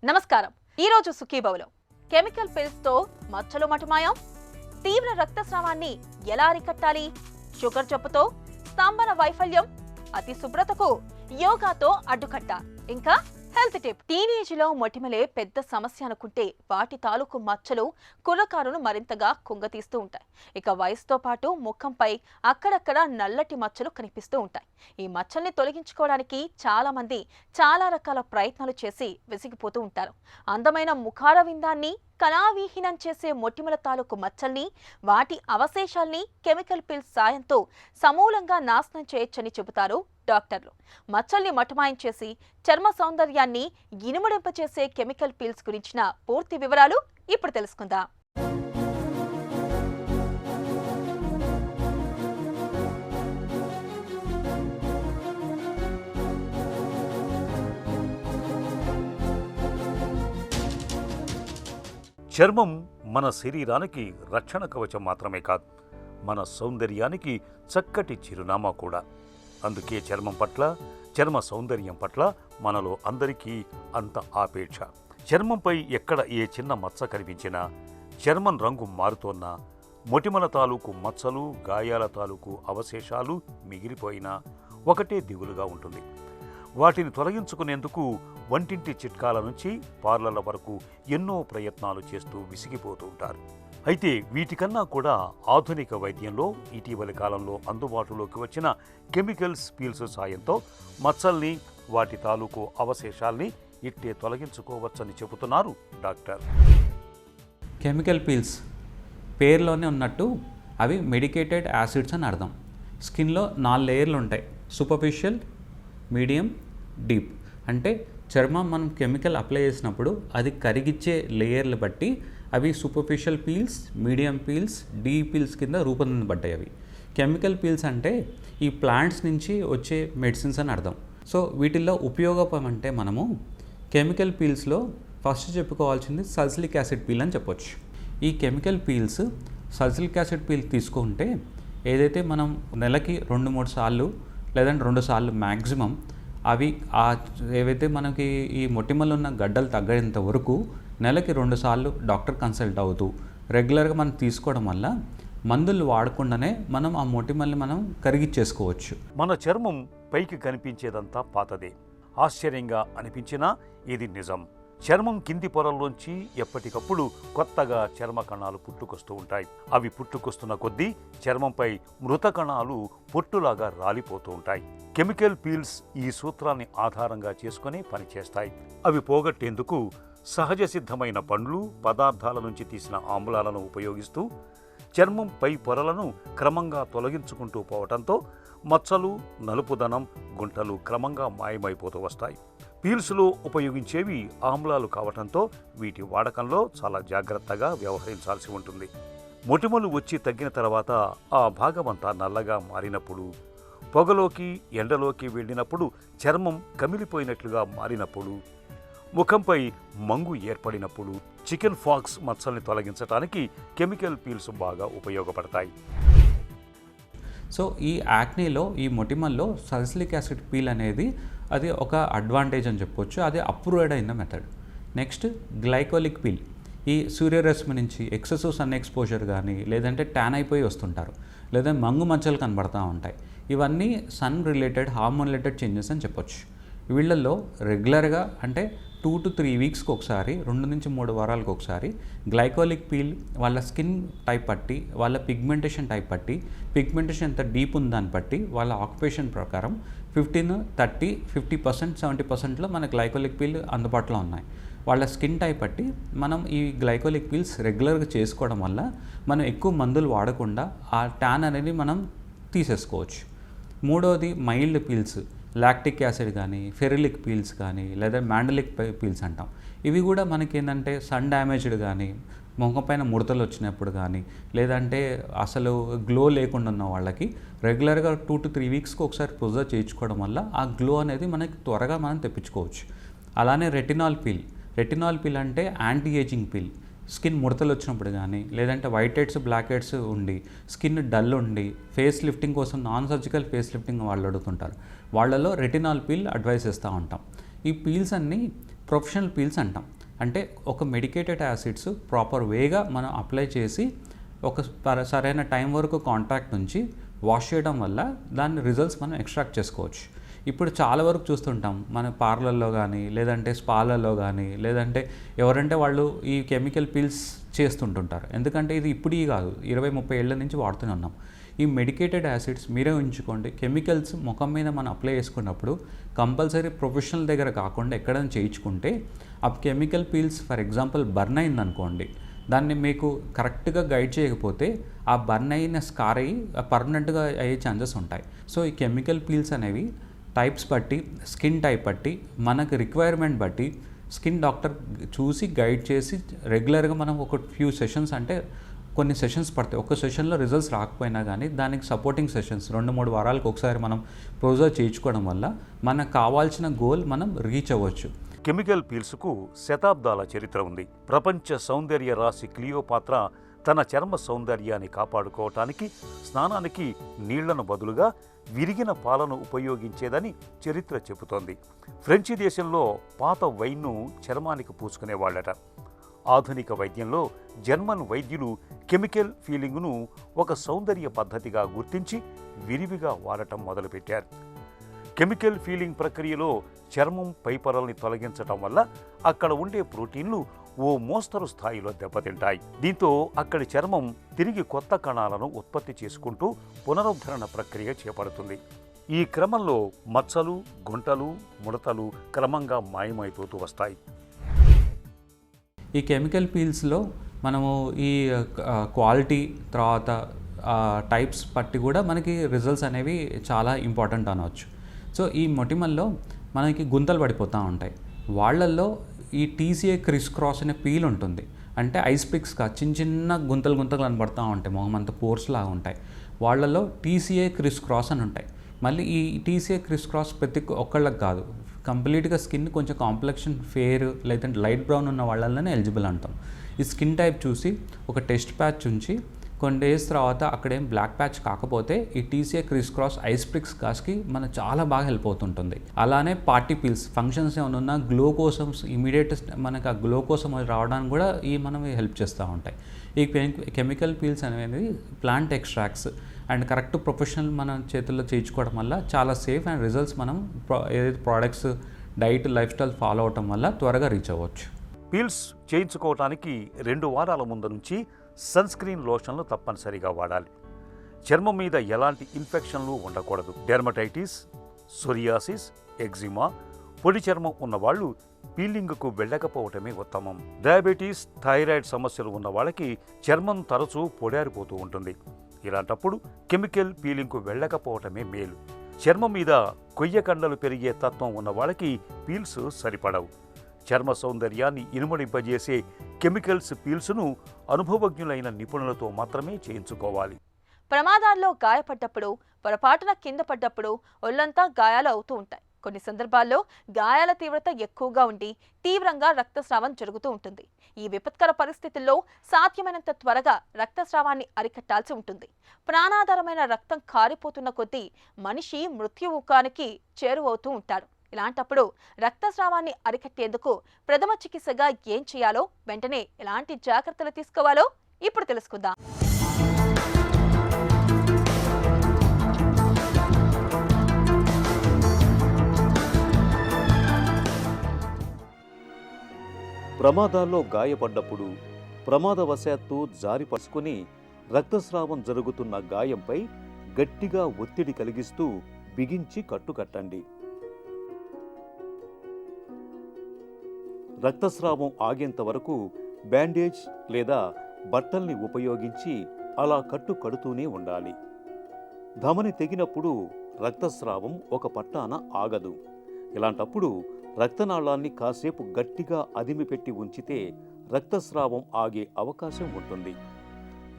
నమస్కారం. ఈ రోజు సుఖీభవలో కెమికల్ పిల్స్ తో మచ్చలు మటుమాయం, తీవ్ర రక్తస్రావాన్ని ఎలా అరికట్టాలి, షుగర్ జబ్బుతో స్తంభన వైఫల్యం, అతి శుభ్రతకు యోగాతో అడ్డుకట్ట, ఇంకా హెల్త్ టిప్. టీనేజ్ లో మొటిమలే పెద్ద సమస్య అనుకుంటే వాటి తాలూకు మచ్చలు కుర్రకారును మరింతగా కుంగతీస్తూ ఉంటాయి. ఇక వయసుతో పాటు ముఖంపై అక్కడక్కడ నల్లటి మచ్చలు కనిపిస్తూ ఉంటాయి. ఈ మచ్చల్ని తొలగించుకోవడానికి చాలా మంది చాలా రకాల ప్రయత్నాలు చేసి విసిగిపోతూ ఉంటారు. అందమైన ముఖార విందాన్ని కళావిహీనం చేసే మొటిమల తాలూకు మచ్చల్ని, వాటి అవశేషాల్ని కెమికల్ పిల్స్ సాయంతో సమూలంగా నాశనం చేయొచ్చని చెబుతారు డాక్టర్లు. మచ్చల్ని మటుమాయం చేసి చర్మ సౌందర్యాన్ని ఇనుమడింపచేసే కెమికల్ పిల్స్ గురించిన పూర్తి వివరాలు ఇప్పుడు తెలుసుకుందాం. చర్మం మన శరీరానికి రక్షణ కవచం మాత్రమే కాదు, మన సౌందర్యానికి చక్కటి చిరునామా కూడా. అందుకే చర్మం పట్ల, చర్మ సౌందర్యం పట్ల మనలో అందరికీ అంత ఆపేక్ష. చర్మంపై ఎక్కడ ఏ చిన్న మచ్చ కనిపించినా, చర్మం రంగు మారుతోన్నా, మొటిమల తాలూకు మచ్చలు, గాయాల తాలూకు అవశేషాలు మిగిలిపోయినా ఒకటే దిగులుగా ఉంటుంది. వాటిని తొలగించుకునేందుకు వంటింటి చిట్కాల నుంచి పార్లర్ల వరకు ఎన్నో ప్రయత్నాలు చేస్తూ విసిగిపోతూ ఉంటారు. అయితే వీటికన్నా కూడా ఆధునిక వైద్యంలో ఇటీవలి కాలంలో అందుబాటులోకి వచ్చిన కెమికల్స్ పీల్స్ సాయంతో మచ్చల్ని, వాటి తాలూకు అవశేషాల్ని ఇట్టే తొలగించుకోవచ్చని చెబుతున్నారు డాక్టర్. కెమికల్ పీల్స్ పేరులోనే ఉన్నట్టు అవి మెడికేటెడ్ యాసిడ్స్ అని అర్థం. స్కిన్లో 4 లేయర్లు ఉంటాయి: సూపర్ఫిషియల్, మీడియం, డీప్. అంటే చర్మం మనం కెమికల్ అప్లై చేసినప్పుడు అది కరిగిచ్చే లేయర్లు బట్టి అవి superficial peels, medium peels, deep peels కింద రూపొందించబడ్డాయి. అవి కెమికల్ పీల్స్ అంటే ఈ ప్లాంట్స్ నుంచి వచ్చే మెడిసిన్స్ అని అర్థం. సో వీటిల్లో ఉపయోగం అంటే మనము కెమికల్ పీల్స్లో ఫస్ట్ చెప్పుకోవాల్సింది సల్సిలిక్ యాసిడ్ పీల్ అని చెప్పొచ్చు. ఈ కెమికల్ పీల్స్, సల్సిలిక్ యాసిడ్ పీల్ తీసుకుంటే ఏదైతే మనం నెలకి 2-3 సార్లు లేదంటే 2 సార్లు మ్యాక్సిమం అవి ఏవైతే మనకి ఈ మొటిమలు ఉన్న గడ్డలు తగ్గేంత వరకు నెలకి 2 సార్లు డాక్టర్ కన్సల్ట్ అవుతూ రెగ్యులర్గా మనం తీసుకోవడం వల్ల మందులు వాడకుండానే మనం ఆ మొటిమల్ని మనం కరిగిచ్చేసుకోవచ్చు. మన చర్మం పైకి కనిపించేదంతా పాతదే. ఆశ్చర్యంగా అనిపించినా ఇది నిజం. చర్మం కింది పొరల్లోంచి ఎప్పటికప్పుడు కొత్తగా చర్మ కణాలు పుట్టుకొస్తూ ఉంటాయి. అవి పుట్టుకొస్తున్న కొద్దీ చర్మంపై మృత కణాలు పొట్టులాగా రాలిపోతూ ఉంటాయి. కెమికల్ పీల్స్ ఈ సూత్రాన్ని ఆధారంగా చేసుకుని పనిచేస్తాయి. అవి పోగొట్టేందుకు సహజ సిద్ధమైన పండ్లు, పదార్థాల నుంచి తీసిన ఆమ్లాలను ఉపయోగిస్తూ చర్మం పై పొరలను క్రమంగా తొలగించుకుంటూ పోవటంతో మచ్చలు, నలుపుదనం, గుంటలు క్రమంగా మాయమైపోతూ వస్తాయి. పీల్స్లో ఉపయోగించేవి ఆమ్లాలు కావటంతో వీటి వాడకంలో చాలా జాగ్రత్తగా వ్యవహరించాల్సి ఉంటుంది. మొటిమలు వచ్చి తగ్గిన తర్వాత ఆ భాగమంతా నల్లగా మారినప్పుడు, పొగలోకి, ఎండలోకి వెళ్ళినప్పుడు, చర్మం కమిలిపోయినట్లుగా మారినప్పుడు, ముఖంపై మంగు ఏర్పడినప్పుడు, చికెన్ ఫాక్స్ మచ్చల్ని తొలగించడానికి కెమికల్ పీల్స్ బాగా ఉపయోగపడతాయి. సో ఈ యాక్నీలో, ఈ మొటిమల్లో సల్సిలిక్ యాసిడ్ పీల్ అనేది అది ఒక అడ్వాంటేజ్ అని చెప్పొచ్చు. అది అప్రూవ్డ్ అయిన మెథడ్. Next glycolic peel. ఈ సూర్యరశ్మి నుంచి ఎక్సెసివ్ సన్ ఎక్స్పోజర్ కానీ, లేదంటే ట్యాన్ అయిపోయి వస్తుంటారు, లేదా మంగు మచ్చలు కనబడుతూ ఉంటాయి. ఇవన్నీ sun related, hormone related changes అని చెప్పొచ్చు. వీళ్ళల్లో రెగ్యులర్గా అంటే 2 to 3 వీక్స్కి ఒకసారి, 2 నుంచి 3 వారాలకు ఒకసారి గ్లైకోలిక్ పీల్ వాళ్ళ స్కిన్ టైప్ బట్టి, వాళ్ళ పిగ్మెంటేషన్ టైప్ బట్టి, పిగ్మెంటేషన్ ఎంత డీప్ ఉందని బట్టి, వాళ్ళ ఆక్యుపేషన్ ప్రకారం 15, 30, 50%, 70%లో మన గ్లైకోలిక్ పీల్ అందుబాటులో ఉన్నాయి. వాళ్ళ స్కిన్ టైప్ బట్టి మనం ఈ గ్లైకోలిక్ పీల్స్ రెగ్యులర్గా చేసుకోవడం వల్ల మనం ఎక్కువ మందులు వాడకుండా ఆ ట్యాన్ అనేది మనం తీసేసుకోవచ్చు. మూడవది మైల్డ్ పీల్స్. లాక్టిక్ యాసిడ్ కానీ, ఫెరిలిక్ పీల్స్ కానీ, లేదా మ్యాండలిక్ పీల్స్ అంటాం. ఇవి కూడా మనకి ఏంటంటే సన్ డ్యామేజ్డ్ కానీ, ముఖం పైన ముడతలు వచ్చినప్పుడు కానీ, లేదంటే అసలు గ్లో లేకుండా ఉన్న వాళ్ళకి రెగ్యులర్గా 2 to 3 వీక్స్కి ఒకసారి ప్రొజర్ చేయించుకోవడం వల్ల ఆ గ్లో అనేది మనకి త్వరగా మనం తెప్పించుకోవచ్చు. అలానే రెటినాల్ పీల్. రెటినాల్ పీల్ అంటే యాంటీ ఏజింగ్ పీల్. స్కిన్ ముడతలు వచ్చినప్పుడు కానీ, లేదంటే వైట్ హెడ్స్, బ్లాక్ హెడ్స్ ఉండి, స్కిన్ డల్ ఉండి, ఫేస్ లిఫ్టింగ్ కోసం నాన్ సర్జికల్ ఫేస్ లిఫ్టింగ్ వాళ్ళు అడుగుతుంటారు. వాళ్ళలో రెటినాల్ పీల్ అడ్వైస్ ఇస్తూ ఉంటాం. ఈ పీల్స్ అన్నీ ప్రొఫెషనల్ పీల్స్ అంటాం. అంటే ఒక మెడికేటెడ్ యాసిడ్స్ ప్రాపర్ వేగా మనం అప్లై చేసి ఒక సరైన టైం వరకు కాంటాక్ట్ నుంచి వాష్ చేయడం వల్ల దాని రిజల్ట్స్ మనం ఎక్స్ట్రాక్ట్ చేసుకోవచ్చు. ఇప్పుడు చాలా వరకు చూస్తుంటాం మన పార్లర్లో కానీ, లేదంటే స్పాలలో కానీ, లేదంటే ఎవరంటే వాళ్ళు ఈ కెమికల్ పీల్స్ చేస్తుంటుంటారు. ఎందుకంటే ఇది ఇప్పుడు కాదు, 20-30 ఏళ్ళ నుంచి వాడుతూనే ఉన్నాం. ఈ మెడికేటెడ్ యాసిడ్స్ మీరే ఉంచుకోండి. కెమికల్స్ ముఖం మీద మనం అప్లై చేసుకున్నప్పుడు కంపల్సరీ ప్రొఫెషనల్ దగ్గర కాకుండా ఎక్కడైనా చేయించుకుంటే ఆ chemical peels for example burn అయిందనుకోండి, దాన్ని మీకు కరెక్ట్గా గైడ్ చేయకపోతే ఆ బర్న్ అయిన స్కార్ అయ్యి పర్మనెంట్గా అయ్యే ఛాన్సెస్ ఉంటాయి. సో ఈ కెమికల్ పీల్స్ అనేవి టైప్స్ బట్టి, స్కిన్ టైప్ బట్టి, మనకు రిక్వైర్మెంట్ బట్టి స్కిన్ డాక్టర్ చూసి గైడ్ చేసి రెగ్యులర్గా మనం ఒక ఫ్యూ సెషన్స్, అంటే కొన్ని సెషన్స్ పడతాయి. ఒక సెషన్లో రిజల్ట్స్ రాకపోయినా కానీ దానికి సపోర్టింగ్ సెషన్స్ 2-3 వారాలకు ఒకసారి మనం ప్రోజర్ చేయించుకోవడం వల్ల మనకు కావాల్సిన గోల్ మనం రీచ్ అవ్వచ్చు. కెమికల్ పీల్స్కు శతాబ్దాల చరిత్ర ఉంది. ప్రపంచ సౌందర్య రాశి క్లియోపాత్ర తన చర్మ సౌందర్యాన్ని కాపాడుకోవటానికి స్నానానికి నీళ్లను బదులుగా విరిగిన పాలను ఉపయోగించేదని చరిత్ర చెబుతోంది. ఫ్రెంచి దేశంలో పాత వైన్ను చర్మానికి పూసుకునేవాళ్లట. ఆధునిక వైద్యంలో జర్మన్ వైద్యులు కెమికల్ ఫీలింగ్ను ఒక సౌందర్య పద్ధతిగా గుర్తించి విరివిగా వాడటం మొదలుపెట్టారు. కెమికల్ ఫీలింగ్ ప్రక్రియలో చర్మం పైపొరల్ని తొలగించటం వల్ల అక్కడ ఉండే ప్రోటీన్లు ఓ మోస్తరు స్థాయిలో దెబ్బతింటాయి. దీంతో అక్కడి చర్మం తిరిగి కొత్త కణాలను ఉత్పత్తి చేసుకుంటూ పునరుద్ధరణ ప్రక్రియ చేపడుతుంది. ఈ క్రమంలో మచ్చలు, గుంటలు, ముడతలు క్రమంగా మాయమైపోతూ వస్తాయి. ఈ కెమికల్ పీల్స్లో మనము ఈ క్వాలిటీ తర్వాత టైప్స్ బట్టి కూడా మనకి రిజల్ట్స్ అనేవి చాలా ఇంపార్టెంట్ అనవచ్చు. సో ఈ మొటిమల్లో మనకి గుంతలు పడిపోతూ ఉంటాయి. వాళ్ళల్లో ఈ టీసీఏ క్రిస్ క్రాస్ అనే పీల్ ఉంటుంది. అంటే ఐస్ పిక్స్గా చిన్న గుంతలు కనబడుతూ ఉంటాయి, మొహం అంతా పోర్స్ లాగా ఉంటాయి. వాళ్ళల్లో టీసీఏ క్రిస్ క్రాస్ అని ఉంటాయి. మళ్ళీ ఈ టీసీఏ క్రిస్ క్రాస్ ప్రతి ఒక్కళ్ళకి కాదు, కంప్లీట్గా స్కిన్ కొంచెం కాంప్లెక్షన్ ఫేర్ లేదంటే లైట్ బ్రౌన్ ఉన్న వాళ్ళనే ఎలిజిబుల్ అంటాం. ఈ స్కిన్ టైప్ చూసి ఒక టెస్ట్ ప్యాచ్ ఉంచి కొన్ని డేస్ తర్వాత అక్కడేం బ్లాక్ ప్యాచ్ కాకపోతే ఈ TCA crisscross ice pricks కాస్కి మనకు చాలా బాగా హెల్ప్ అవుతుంటుంది. అలానే పార్టీ పీల్స్ ఫంక్షన్స్ ఏమైనా ఉన్నా గ్లో కోసం ఇమీడియట్ మనకు ఆ గ్లో కోసం రావడానికి కూడా మనం హెల్ప్ చేస్తూ ఉంటాయి. ఈ కెమికల్ పీల్స్ అనేవి plant extracts and correct professional మన చేతుల్లో చేయించుకోవడం వల్ల చాలా సేఫ్ అండ్ రిజల్ట్స్ మనం ఏదైతే products diet life style follow అవటం వల్ల త్వరగా రీచ్ అవ్వచ్చు. పీల్స్ చేయించుకోవటానికి 2 వారాల ముందు నుంచి సన్ స్క్రీన్ లోషన్లు తప్పనిసరిగా వాడాలి. చర్మం మీద ఎలాంటి ఇన్ఫెక్షన్లు ఉండకూడదు. డెర్మటైటిస్, సోరియాసిస్, ఎగ్జిమా, పొడి చర్మం ఉన్నవాళ్లు పీలింగ్కు వెళ్ళకపోవటమే ఉత్తమం. డయాబెటీస్, థైరాయిడ్ సమస్యలు ఉన్న వాళ్ళకి చర్మం తరచూ పొడారిపోతూ ఉంటుంది. ఇలాంటప్పుడు కెమికల్ పీలింగ్కు వెళ్ళకపోవటమే మేలు. చర్మం మీద కొయ్య కండలు పెరిగే తత్వం ఉన్న వాళ్ళకి పీల్స్ సరిపడవు. చర్మ సౌందర్యాన్ని ఇనుమడింపజేసే కెమికల్స్ పీల్స్ను అనుభవజ్ఞులైన నిపుణులతో మాత్రమే చేయించుకోవాలి. ప్రమాదాల్లో గాయపడ్డప్పుడు, పొరపాటున కింద పడ్డప్పుడు ఒళ్లంతా గాయాలు అవుతూ ఉంటాయి. కొన్ని సందర్భాల్లో గాయాల తీవ్రత ఎక్కువగా ఉండి తీవ్రంగా రక్తస్రావం జరుగుతూ ఉంటుంది. ఈ విపత్కర పరిస్థితుల్లో సాధ్యమైనంత త్వరగా రక్తస్రావాన్ని అరికట్టాల్సి ఉంటుంది. ప్రాణాధారమైన రక్తం కారిపోతున్న కొద్దీ మనిషి మృత్యుముఖానికి చేరువవుతూ ఉంటాడు. ఇలాంటప్పుడు రక్తస్రావాన్ని అరికట్టేందుకు ప్రథమ చికిత్సగా ఏం చేయాలో, వెంటనే ఎలాంటి జాగ్రత్తలు తీసుకోవాలో ఇప్పుడు తెలుసుకుందాం. ప్రమాదాల్లో గాయపడ్డప్పుడు ప్రమాదవశాత్తు జారిపరుచుకుని రక్తస్రావం జరుగుతున్న గాయంపై గట్టిగా ఒత్తిడి కలిగిస్తూ బిగించి కట్టుకట్టండి. రక్తస్రావం ఆగేంత వరకు బ్యాండేజ్ లేదా బట్టల్ని ఉపయోగించి అలా కట్టు కడుతూనే ఉండాలి. ధమని తెగినప్పుడు రక్తస్రావం ఒక పట్టాన ఆగదు. ఇలాంటప్పుడు రక్తనాళాన్ని కాసేపు గట్టిగా అదిమిపెట్టి ఉంచితే రక్తస్రావం ఆగే అవకాశం ఉంటుంది.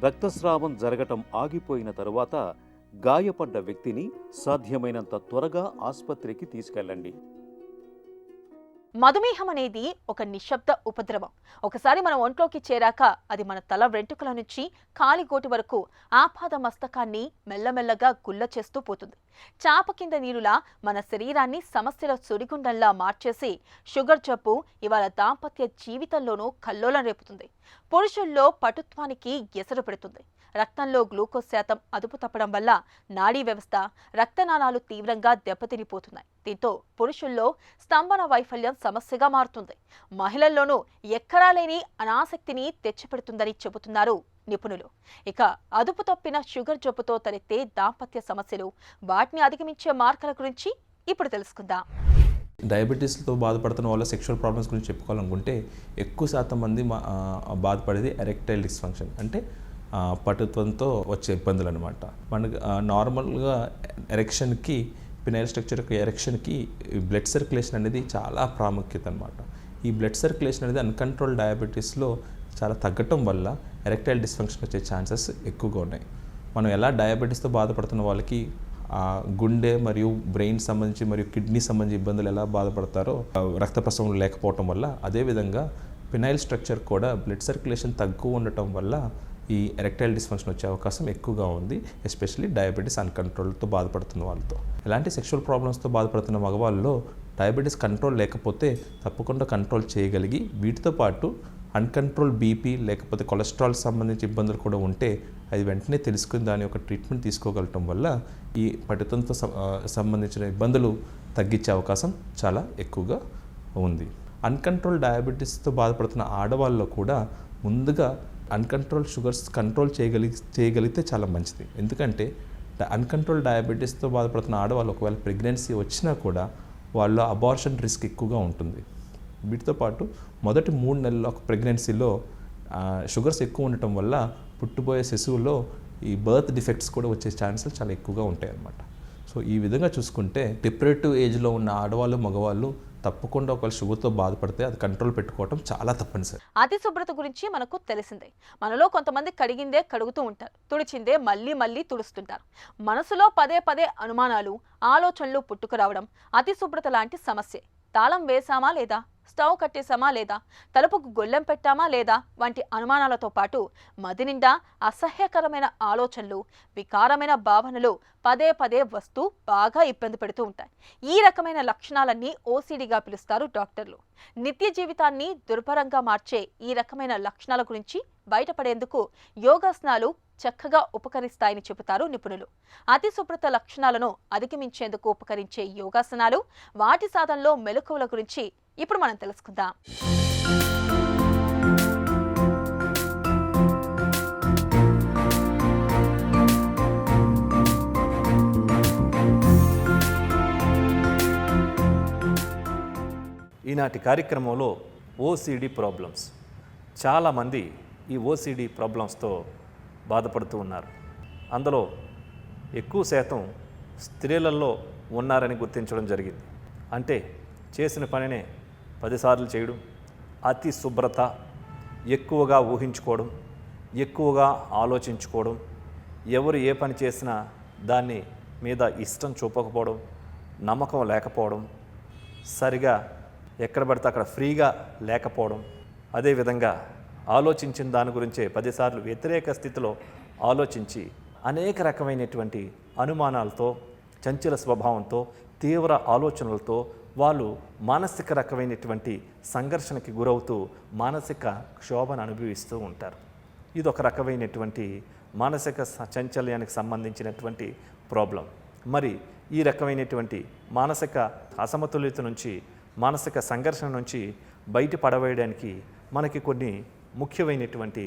రక్తస్రావం జరగటం ఆగిపోయిన తరువాత గాయపడ్డ వ్యక్తిని సాధ్యమైనంత త్వరగా ఆసుపత్రికి తీసుకెళ్ళండి. మధుమేహం అనేది ఒక నిశ్శబ్ద ఉపద్రవం. ఒకసారి మన ఒంట్లోకి చేరాక అది మన తల వెంట్రుకల నుంచి కాలిగోటి వరకు ఆపాద మస్తకాన్ని మెల్లమెల్లగా గుల్ల చేస్తూ పోతుంది. చాప కింద నీరులా మన శరీరాన్ని సమస్యల సుడిగుండంలా మార్చేసి షుగర్ జబ్బు ఇవాళ దాంపత్య జీవితంలోనూ కల్లోలం రేపుతుంది. పురుషుల్లో పటుత్వానికి ఎసరు పెడుతుంది. రక్తంలో గ్లూకోజ్ శాతం అదుపు తప్పడం వల్ల నాడీ వ్యవస్థ, రక్తనాళాలు తీవ్రంగా దెబ్బతినిపోతున్నాయి. దీంతో పురుషుల్లో స్తంభన వైఫల్యం సమస్యగా మారుతుంది. మహిళల్లోనూ ఎక్కడా లేని అనాసక్తిని తెచ్చిపెడుతుందని చెబుతున్నారు నిపుణులు. ఇక అదుపు తప్పిన షుగర్ జబ్బుతో తలెత్తే దాంపత్య సమస్యలు, వాటిని అధిగమించే మార్గాల గురించి ఇప్పుడు తెలుసుకుందాం. డయాబెటీస్తో బాధపడుతున్న వాళ్ళ సెక్షువల్ ప్రాబ్లమ్స్ గురించి చెప్పుకోవాలనుకుంటే ఎక్కువ శాతం మంది బాధపడేది ఎరెక్టైల్ డిస్ఫంక్షన్, అంటే పటుత్వంతో వచ్చే ఇబ్బందులు అనమాట. మనకు నార్మల్గా ఎరెక్షన్కి, పినైల్ స్ట్రక్చర్ యొక్క ఎరెక్షన్కి బ్లడ్ సర్క్యులేషన్ అనేది చాలా ప్రాముఖ్యత అనమాట. ఈ బ్లడ్ సర్క్యులేషన్ అనేది అన్కంట్రోల్ డయాబెటీస్లో చాలా తగ్గటం వల్ల ఎరెక్టైల్ డిస్ఫంక్షన్ వచ్చే ఛాన్సెస్ ఎక్కువగా ఉన్నాయి. మనం ఎలా డయాబెటీస్తో బాధపడుతున్న వాళ్ళకి గుండె మరియు బ్రెయిన్ సంబంధించి మరియు కిడ్నీ సంబంధించి ఇబ్బందులు ఎలా బాధపడతారో రక్త ప్రసరణ లేకపోవటం వల్ల, అదేవిధంగా పినైల్ స్ట్రక్చర్ కూడా బ్లడ్ సర్క్యులేషన్ తక్కువ ఉండటం వల్ల ఈ ఎరెక్టైల్ డిస్ఫంక్షన్ వచ్చే అవకాశం ఎక్కువగా ఉంది, ఎస్పెషల్లీ డయాబెటీస్ అన్కంట్రోల్తో బాధపడుతున్న వాళ్ళతో. ఎలాంటి సెక్షువల్ ప్రాబ్లమ్స్తో బాధపడుతున్న మగవాళ్ళలో డయాబెటీస్ కంట్రోల్ లేకపోతే తప్పకుండా కంట్రోల్ చేయగలిగి, వీటితో పాటు అన్కంట్రోల్ బీపీ లేకపోతే కొలెస్ట్రాల్ సంబంధించి ఇబ్బందులు కూడా ఉంటే అది వెంటనే తెలుసుకుని దాని యొక్క ట్రీట్మెంట్ తీసుకోగలటం వల్ల ఈ పటుత్వంతో సంబంధించిన ఇబ్బందులు తగ్గించే అవకాశం చాలా ఎక్కువగా ఉంది. అన్కంట్రోల్ డయాబెటీస్తో బాధపడుతున్న ఆడవాళ్ళలో కూడా ముందుగా అన్కంట్రోల్ షుగర్స్ కంట్రోల్ చేయగలిగితే చాలా మంచిది. ఎందుకంటే అన్కంట్రోల్ డయాబెటీస్తో బాధపడుతున్న ఆడవాళ్ళు ఒకవేళ ప్రెగ్నెన్సీ వచ్చినా కూడా వాళ్ళ అబార్షన్ రిస్క్ ఎక్కువగా ఉంటుంది. వీటితో పాటు మొదటి 3 నెలల ప్రెగ్నెన్సీలో షుగర్స్ ఎక్కువ ఉండటం వల్ల పుట్టుబోయే శిశువులో ఈ బర్త్ డిఫెక్ట్స్ కూడా వచ్చే ఛాన్సెస్ చాలా ఎక్కువగా ఉంటాయి అన్నమాట. సో ఈ విధంగా చూసుకుంటే రిప్రొడక్టివ్ ఏజ్లో ఉన్న ఆడవాళ్ళు, మగవాళ్ళు తప్పకుండా ఒకవేళ షుగర్తో బాధపడితే అది కంట్రోల్ పెట్టుకోవడం చాలా తప్పనిసరి. అతి శుభ్రత గురించి మనకు తెలిసిందే. మనలో కొంతమంది కడిగిందే కడుగుతూ ఉంటారు, తుడిచిందే మళ్ళీ మళ్ళీ తుడుస్తుంటారు. మనసులో పదే పదే అనుమానాలు, ఆలోచనలు పుట్టుకురావడం అతి శుభ్రత లాంటి సమస్యే. తాళం వేశామా లేదా, స్టవ్ కట్టేశామా లేదా, తలుపుకు గొల్లెం పెట్టామా లేదా వంటి అనుమానాలతో పాటు మది నిండా అసహ్యకరమైన ఆలోచనలు, వికారమైన భావనలు పదే పదే వస్తూ బాగా ఇబ్బంది పెడుతూ ఉంటాయి. ఈ రకమైన లక్షణాలన్నీ ఓసిడిగా పిలుస్తారు డాక్టర్లు. నిత్య జీవితాన్ని దుర్భరంగా మార్చే ఈ రకమైన లక్షణాల గురించి బయటపడేందుకు యోగాసనాలు చక్కగా ఉపకరిస్తాయని చెబుతారు నిపుణులు. అతి శుభ్రత లక్షణాలను అధిగమించేందుకు ఉపకరించే యోగాసనాలు, వాటి సాధనలో మెలకువల గురించి ఇప్పుడు మనం తెలుసుకుందాం. ఈనాటి కార్యక్రమంలో ఓసిడి ప్రాబ్లమ్స్. చాలామంది ఈ ఓసిడి ప్రాబ్లమ్స్తో బాధపడుతూ ఉన్నారు. అందులో ఎక్కువ శాతం స్త్రీలలో ఉన్నారని గుర్తించడం జరిగింది. అంటే చేసిన పనినే 10 సార్లు చేయడం, అతి శుభ్రత, ఎక్కువగా ఊహించుకోవడం, ఎక్కువగా ఆలోచించుకోవడం, ఎవరు ఏ పని చేసినా దాన్ని మీద ఇష్టం చూపకపోవడం, నమ్మకం లేకపోవడం, సరిగా ఎక్కడ పడితే అక్కడ ఫ్రీగా లేకపోవడం, అదేవిధంగా ఆలోచించిన దాని గురించే 10 సార్లు వ్యతిరేక స్థితిలో ఆలోచించి అనేక రకమైనటువంటి అనుమానాలతో, చంచల స్వభావంతో, తీవ్ర ఆలోచనలతో వాళ్ళు మానసిక రకమైనటువంటి సంఘర్షణకి గురవుతూ మానసిక క్షోభను అనుభవిస్తూ ఉంటారు. ఇది ఒక రకమైనటువంటి మానసిక చంచల్యానికి సంబంధించినటువంటి ప్రాబ్లం. మరి ఈ రకమైనటువంటి మానసిక అసమతుల్యత నుంచి, మానసిక సంఘర్షణ నుంచి బయటపడవేయడానికి మనకి కొన్ని ముఖ్యమైనటువంటి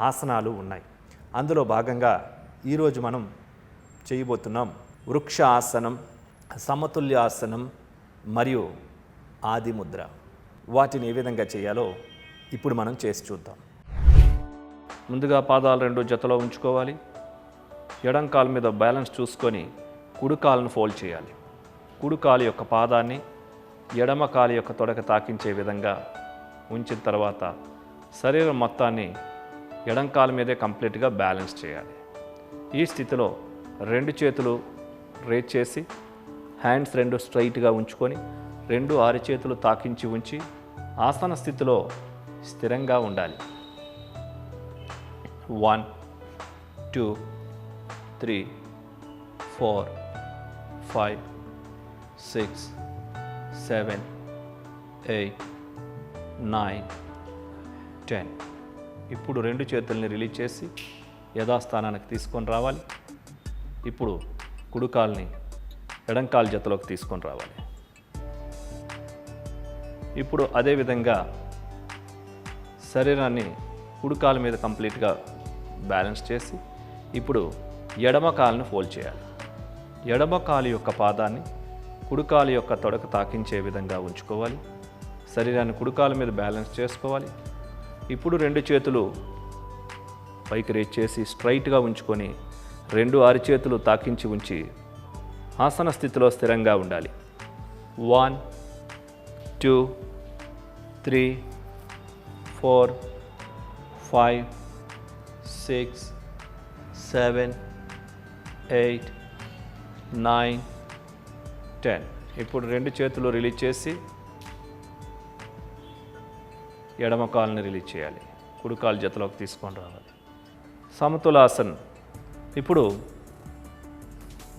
ఆసనాలు ఉన్నాయి. అందులో భాగంగా ఈరోజు మనం చేయబోతున్నాం వృక్ష ఆసనం, సమతుల్య ఆసనం మరియు ఆదిముద్ర. వాటిని ఏ విధంగా చేయాలో ఇప్పుడు మనం చేసి చూద్దాం. ముందుగా పాదాలు 2 జతలో ఉంచుకోవాలి. ఎడం కాలు మీద బ్యాలెన్స్ చూసుకొని కుడి కాలును ఫోల్డ్ చేయాలి. కుడి కాలు యొక్క పాదాన్ని ఎడమ కాలు యొక్క తొడక తాకించే విధంగా ఉంచిన తర్వాత శరీరం మొత్తాన్ని ఎడం కాలు మీదే కంప్లీట్గా బ్యాలెన్స్ చేయాలి. ఈ స్థితిలో 2 చేతులు రేజ్ చేసి హ్యాండ్స్ 2 స్ట్రైట్గా ఉంచుకొని రెండు అరిచేతులు తాకించి ఉంచి ఆసన స్థితిలో స్థిరంగా ఉండాలి. 1 2 3 4 5 6 7 8 9 10. ఇప్పుడు రెండు చేతుల్ని రిలీజ్ చేసి యథాస్థానానికి తీసుకొని రావాలి. ఇప్పుడు కుడికాల్ని ఎడంకాలు జతలోకి తీసుకొని రావాలి. ఇప్పుడు అదేవిధంగా శరీరాన్ని కుడికాలు మీద కంప్లీట్గా బ్యాలెన్స్ చేసి ఇప్పుడు ఎడమ కాలును ఫోల్డ్ చేయాలి. ఎడమ కాలు యొక్క పాదాన్ని కుడికాలు యొక్క తొడకు తాకించే విధంగా ఉంచుకోవాలి. శరీరాన్ని కుడికాలు మీద బ్యాలెన్స్ చేసుకోవాలి. ఇప్పుడు రెండు చేతులు పైకి రేజ్ చేసి స్ట్రైట్గా ఉంచుకొని రెండు అరిచేతులు తాకించి ఉంచి ఆసన స్థితిలో స్థిరంగా ఉండాలి. 1 2 3 4 5 6 7 8 9 10. ఇప్పుడు రెండు చేతులు రిలీజ్ చేసి ఎడమ కాలుని రిలీజ్ చేయాలి. కుడి కాలు జతలోకి తీసుకొని రావాలి. సమతులాసన్. ఇప్పుడు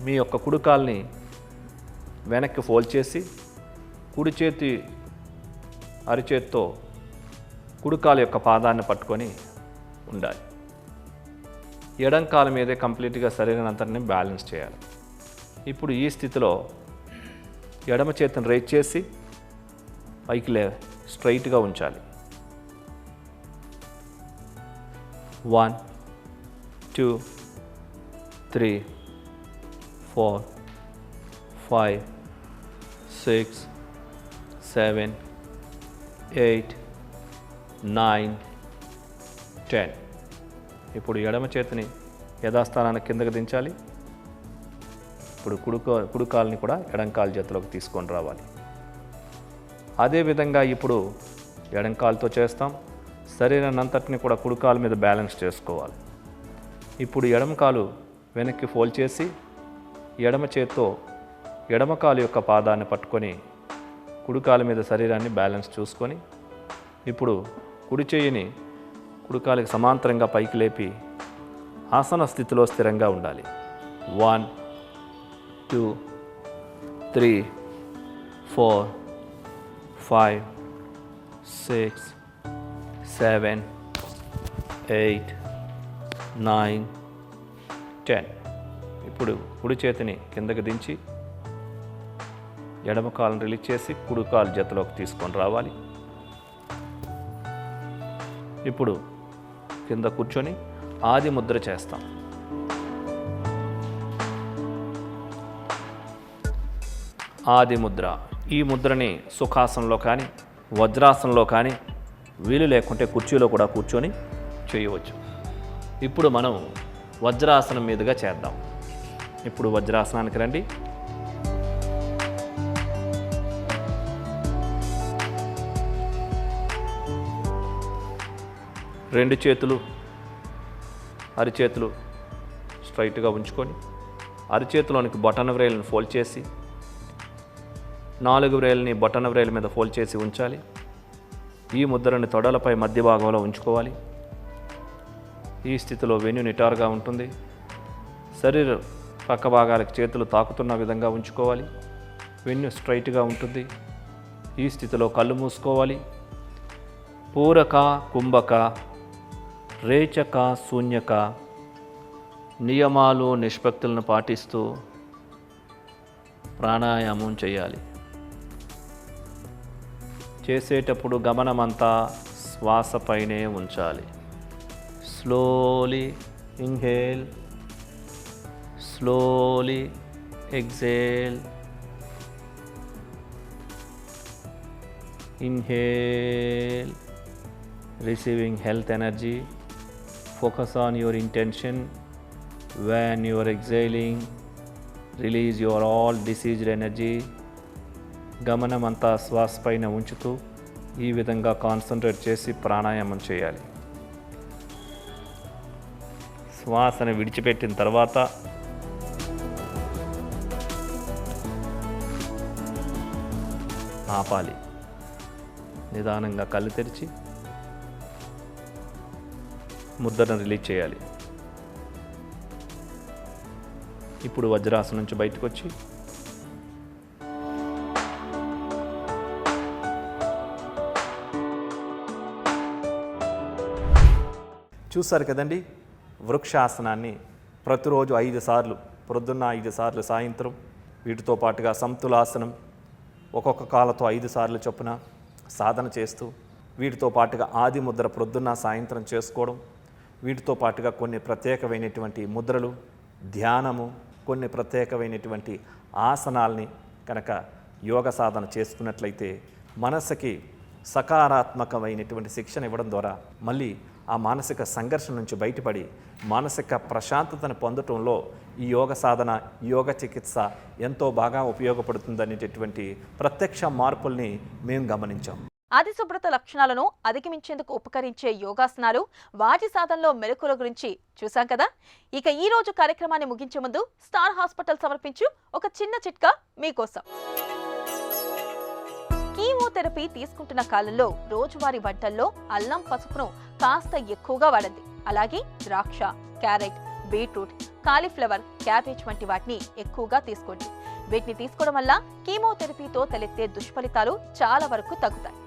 మీ యొక్క కుడి కాలుని వెనక్కి ఫోల్డ్ చేసి కుడి చేతి అరిచేత్తో కుడి కాలు యొక్క పాదాన్ని పట్టుకొని ఉండాలి. ఎడం కాలు మీదే కంప్లీట్గా శరీరం అంతటిని బ్యాలెన్స్ చేయాలి. ఇప్పుడు ఈ స్థితిలో ఎడమ చేతిని రైజ్ చేసి పైకి స్ట్రైట్గా ఉంచాలి. 1 2 3 4 5 6 7 8 9 10. ఇప్పుడు ఎడమ చేతిని యథాస్థానానికి కిందకి దించాలి. ఇప్పుడు కుడికాల్ని కూడా ఎడంకాలు జతలోకి తీసుకొని రావాలి. అదేవిధంగా ఇప్పుడు ఎడంకాలతో చేస్తాం. శరీరాన్ని అంతటిని కూడా కుడికాలు మీద బ్యాలెన్స్ చేసుకోవాలి. ఇప్పుడు ఎడమ కాలు వెనక్కి ఫోల్డ్ చేసి ఎడమ చేత్తో ఎడమ కాలు యొక్క పాదాన్ని పట్టుకొని కుడికాలు మీద శరీరాన్ని బ్యాలెన్స్ చూసుకొని ఇప్పుడు కుడి చెయ్యిని కుడికాలికి సమాంతరంగా పైకి లేపి ఆసన స్థితిలో స్థిరంగా ఉండాలి. 1 2 3 4 5 6 7 8 9 10. ఇప్పుడు కుడి చేతిని కిందకి దించి ఎడమ కాలుని రిలీజ్ చేసి కుడి కాలు జతలోకి తీసుకొని రావాలి. ఇప్పుడు కింద కూర్చొని ఆది ముద్ర చేస్తాం. ఆది ముద్ర. ఈ ముద్రని సుఖాసనంలో కానీ వజ్రాసనంలో కానీ వీలు లేకుంటే కుర్చీలో కూడా కూర్చొని చేయవచ్చు. ఇప్పుడు మనం వజ్రాసనం మీదుగా చేద్దాం. ఇప్పుడు వజ్రాసనానికి రండి. రెండు చేతులు అరిచేతులు స్ట్రైట్గా ఉంచుకొని అరిచేతిలోనికి బొటన వ్రేలుని ఫోల్డ్ చేసి 4 వ్రేల్ని బొటన వ్రేలు మీద ఫోల్డ్ చేసి ఉంచాలి. ఈ ముద్రని తొడలపై మధ్య భాగంలో ఉంచుకోవాలి. ఈ స్థితిలో వెన్ను నిటారుగా ఉంటుంది. శరీరం పక్క భాగాలకు చేతులు తాకుతున్న విధంగా ఉంచుకోవాలి. వెన్ను స్ట్రైట్గా ఉంటుంది. ఈ స్థితిలో కళ్ళు మూసుకోవాలి. పూరక కుంభక రేచక శూన్యక నియమాలు నిష్పత్తులను పాటిస్తూ ప్రాణాయామం చేయాలి. చేసేటప్పుడు గమనమంతా శ్వాసపైనే ఉంచాలి. Slowly inhale, slowly exhale. Inhale, receiving health energy. Focus on your intention. When you are exhaling, release your all diseased energy. గమనమంతా శ్వాస పైన ఉంచుతూ ఈ విధంగా కాన్సన్ట్రేట్ చేసి ప్రాణాయామం చేయాలి. శ్వాసను విడిచిపెట్టిన తర్వాత ఆపాలి. నిదానంగా కళ్ళు తెరిచి ముద్రను రిలీజ్ చేయాలి. ఇప్పుడు వజ్రాసనం నుంచి బయటకు వచ్చి చూస్తారు కదండి, వృక్షాసనాన్ని ప్రతిరోజు 5 సార్లు, ప్రొద్దున్న 5 సార్లు, సాయంత్రం. వీటితో పాటుగా సమతులాసనం ఒక్కొక్క కాలతో 5 సార్లు చొప్పున సాధన చేస్తూ, వీటితో పాటుగా ఆది ముద్ర ప్రొద్దున్న సాయంత్రం చేసుకోవడం, వీటితో పాటుగా కొన్ని ప్రత్యేకమైనటువంటి ముద్రలు, ధ్యానము, కొన్ని ప్రత్యేకమైనటువంటి ఆసనాల్ని కనుక యోగ సాధన చేసుకున్నట్లయితే మనసుకి సకారాత్మకమైనటువంటి శిక్షణ ఇవ్వడం ద్వారా మళ్ళీ ఆ మానసిక సంఘర్షణ నుంచి బయటపడి మానసిక ప్రశాంతతను పొందటంలో ఈ యోగ సాధన, యోగ చికిత్స ఎంతో బాగా ఉపయోగపడుతుందనేటటువంటి ప్రత్యక్ష మార్పుల్ని మేము గమనించాం. అతిశుభ్రత లక్షణాలను అధిగమించేందుకు ఉపకరించే యోగాసనాలు, వాటి సాధనలో మెలకువల గురించి చూసాం కదా. ఇక ఈ రోజు కార్యక్రమాన్ని ముగించే ముందు స్టార్ హాస్పిటల్ సమర్పించు ఒక చిన్న చిట్కా మీకోసం. కీమోథెరపీ తీసుకుంటున్న కాలంలో రోజువారీ వంటల్లో అల్లం, పసుపును కాస్త ఎక్కువగా వాడండి. అలాగే ద్రాక్ష, క్యారెట్, బీట్రూట్, కాలీఫ్లవర్, క్యాబేజ్ వంటి వాటిని ఎక్కువగా తీసుకోండి. వీటిని తీసుకోవడం వల్ల కీమోథెరపీతో తలెత్తే దుష్ఫలితాలు చాలా వరకు తగ్గుతాయి.